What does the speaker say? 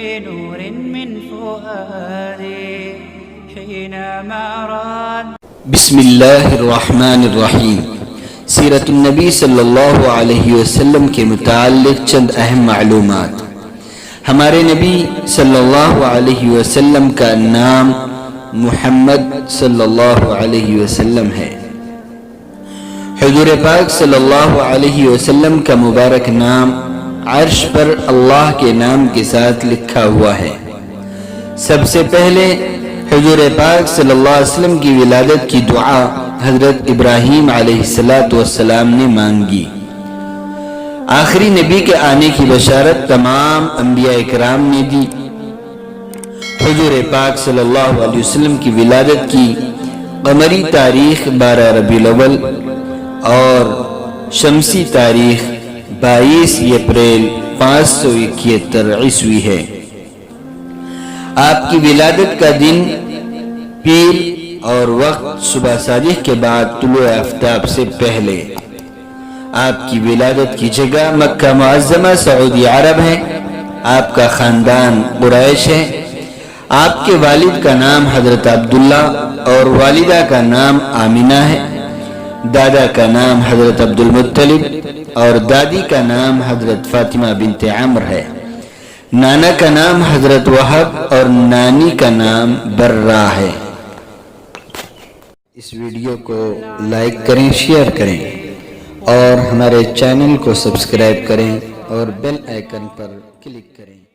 نور من فؤادي حينما راد. بسم اللہ الرحمن الرحیم. سیرت النبی صلی اللہ علیہ وسلم کے متعلق چند اہم معلومات. ہمارے نبی صلی اللہ علیہ وسلم کا نام محمد صلی اللہ علیہ وسلم ہے. حضور پاک صلی اللہ علیہ وسلم کا مبارک نام عرش پر اللہ کے نام کے ساتھ لکھا ہوا ہے. سب سے پہلے حضور پاک صلی اللہ علیہ وسلم کی ولادت کی دعا حضرت ابراہیم علیہ السلام نے مانگی. آخری نبی کے آنے کی بشارت تمام انبیاء اکرام نے دی. حضور پاک صلی اللہ علیہ وسلم کی ولادت کی قمری تاریخ 12 ربیع الاول اور شمسی تاریخ 22 اپریل 571 عیسوی ہے. آپ کی ولادت کا دن پیر اور وقت صبح صادق کے بعد طلوع آفتاب سے پہلے. آپ کی ولادت کی جگہ مکہ معظمہ سعودی عرب ہے. آپ کا خاندان قریش ہے. آپ کے والد کا نام حضرت عبداللہ اور والدہ کا نام آمینہ ہے. دادا کا نام حضرت عبد المطلب اور دادی کا نام حضرت فاطمہ بنت عمر ہے. نانا کا نام حضرت وہب اور نانی کا نام برہ ہے. اس ویڈیو کو لائک کریں، شیئر کریں اور ہمارے چینل کو سبسکرائب کریں اور بیل آئیکن پر کلک کریں.